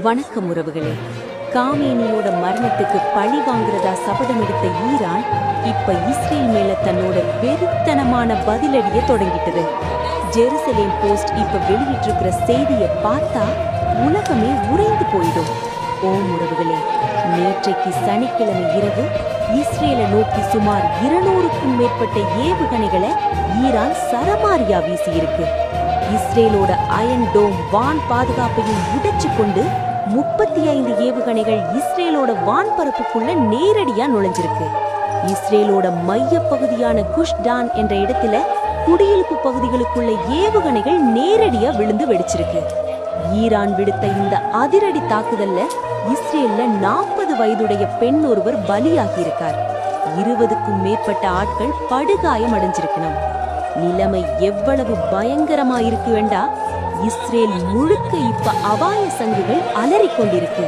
வணக்கம் உறவுகளே. காமேனியோட மரணத்துக்கு பழி வாங்குறதா சபதம் எடுத்த ஈரான் இப்ப இஸ்ரேல் மேல தன்னோட வெறித்தனமான பதிலடிய தொடங்கிட்டது. ஜெருசலேம் போஸ்ட் இப்ப வெளியிட்டிருக்கிற செய்தியை பார்த்தா உலகமே உறைந்து போயிடும். ஓம் உறவுகளே, நேற்றைக்கு சனிக்கிழமை இரவு இஸ்ரேலை நோக்கி சுமார் 200க்கும் மேற்பட்ட ஏவுகணைகளை ஈரான் சரமாரியா வீசியிருக்கு. இஸ்ரேலோட அயன் டோம் வான் பாதுகாப்பையும் உடைச்சு கொண்டு 35 ஏவுகணைகள் இஸ்ரேலோட வான்பரப்புக்குள்ள நேரடியா நுழைஞ்சிருக்கு. இஸ்ரேலோட மைய பகுதியான குஷ்டான் என்ற இடத்துல குடியிருப்பு பகுதிகளுக்குள்ள ஏவுகணைகள் நேரடியா விழுந்து வெடிச்சிருக்கு. ஈரான் விடுத்த இந்த அதிரடி தாக்குதல்ல இஸ்ரேல்ல 40 வயதுடைய பெண் ஒருவர் பலியாகி இருக்கார். 20க்கும் மேற்பட்ட ஆட்கள் படுகாயம் அடைஞ்சிருக்கணும். நிலைமை எவ்வளவு பயங்கரமா இருக்கு வேண்டா, இஸ்ரேல் முழுக்க இப்ப அபாய சங்குகள் அலறிக்கொண்டிருக்கு.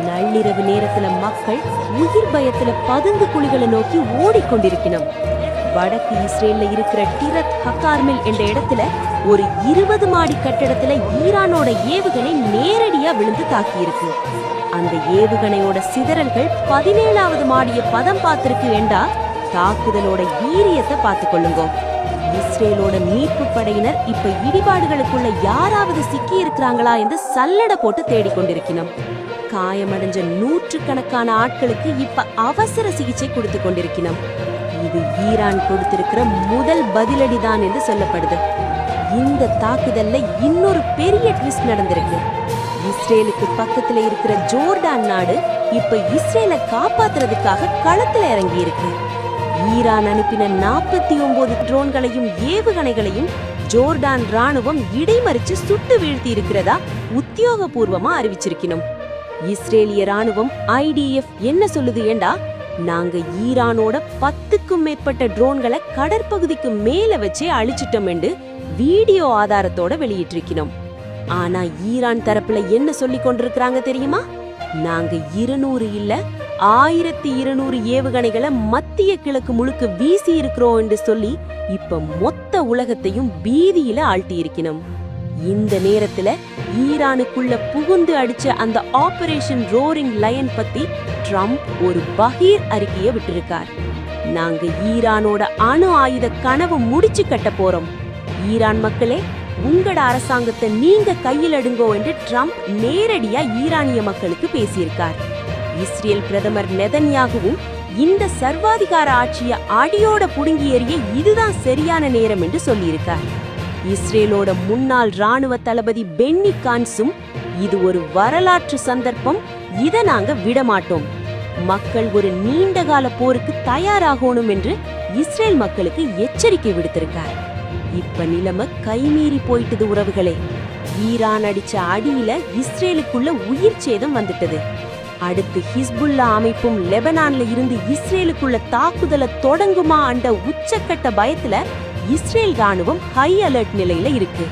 நள்ளிரவு நேரத்துல மக்கள் உயிர் பயத்துல பதுங்கு குழிகளை நோக்கி ஓடிக்கொண்டிருக்கணும். வடக்கு இஸ்ரேல்ல இருக்கிற டிரத் ஹக்கார்மில் என்ற இடத்துல ஒரு 20 மாடி கட்டடத்துல ஈரானோட ஏவுகணை நேரடியா விழுந்து தாக்கியிருக்கு. அந்த ஏவுகணையோட சிதறல்கள் 17வது மாடிய பதம் பார்த்திருக்கு வேண்டா, தாக்குதலோட வீரியத்தை பார்த்து கொள்ளுங்க. இஸ்ரேலோட மீட்பு படையினர் இப்ப இடிபாடுகளுக்குள்ள யாராவது சிக்கி இருக்கிறாங்களா என்று சல்லடை போட்டு தேடிக்கொண்டிருக்கணும். காயமடைஞ்ச 100கணக்கான ஆட்களுக்கு இப்ப அவசர சிகிச்சை கொடுத்து கொண்டிருக்கணும். இது ஈரான் கொடுத்திருக்கிற முதல் பதிலடிதான் என்று சொல்லப்படுது. இந்த தாக்குதல்ல இன்னொரு பெரிய ட்விஸ்ட் நடந்திருக்கு. இஸ்ரேலுக்கு பக்கத்துல இருக்கிற ஜோர்டான் நாடு இப்ப இஸ்ரேலை காப்பாத்துறதுக்காக களத்துல இறங்கி இருக்கு. ஈரான் அனுப்பின 49 ட்ரோன்களையும் ஏவுகணைகளையும் ஜோர்டான் ராணுவம் இடைமறிச்சு சுட்டு வீழ்த்தி இருக்கிறதா உத்தியோகபூர்வமா அறிவிச்சிருக்கணும். இஸ்ரேலிய ராணுவம் IDF என்ன சொல்லுது ஏண்டா, நாங்க ஈரானோட 10க்கும் மேற்பட்ட ட்ரோன்களை கடற்பகுதிக்கு மேல வச்சே அழிச்சிட்டோம் என்று வீடியோ ஆதாரத்தோட வெளியிட்டிருக்கணும். ஆனா ஈரான் தரப்புல என்ன சொல்லி கொண்டிருக்கிறாங்க தெரியுமா? நாங்க 200 இல்ல 1200 ஏவுகணைகளை மத்திய கிழக்கு முழுக்க வீசி இருக்கிறோம் என்று சொல்லி இப்ப மொத்த உலகத்தையும் பீதியில ஆழ்த்தி இருக்கணும். இந்த நேரத்துல ஈரானுக்குள்ள புகுந்து அடிச்ச அந்த ஆபரேஷன் ரோரிங் லயன் பத்தி ட்ரம்ப் ஒரு பகீர் அறிக்கையை விட்டிருக்கார். நாங்க ஈரானோட அணு ஆயுத கனவு முடிச்சு கட்ட போறோம். ஈரான் மக்களே, உங்களோட அரசாங்கத்தை நீங்க கையில் எடுங்கோ என்று ட்ரம்ப் நேரடியா ஈரானிய மக்களுக்கு பேசியிருக்கார். இஸ்ரேல் பிரதமர் நெதன்யாகுவும் இந்த சர்வாதிகார ஆட்சியை அடியோட புடுங்கி எறிய இதுதான் சரியான நேரம் என்று சொல்லியிருக்கார். இஸ்ரேலோட முன்னாள் ராணுவ தளபதி பென்னி கான்ஸும் இது ஒரு வரலாற்று சந்தர்ப்பம், இதை நாங்க விடமாட்டோம், மக்கள் ஒரு நீண்டகால போருக்கு தயாராகணும் என்று இஸ்ரேல் மக்களுக்கு எச்சரிக்கை விடுத்திருக்கார். இப்ப நிலைமை கைமீறி போயிட்டது உறவுகளே. ஈரான் அடிச்ச அடியில இஸ்ரேலுக்குள்ள உயிர் சேதம் வந்துட்டது. அடுத்து ஹிஸ்புல்லா அமைப்பும் லெபனான்ல இருந்து இஸ்ரேலுக்குள்ள தாக்குதலை தொடங்குமா என்ற உச்சக்கட்ட பயத்துல இஸ்ரேல் ராணுவம் ஹை அலர்ட் நிலையில இருக்கு.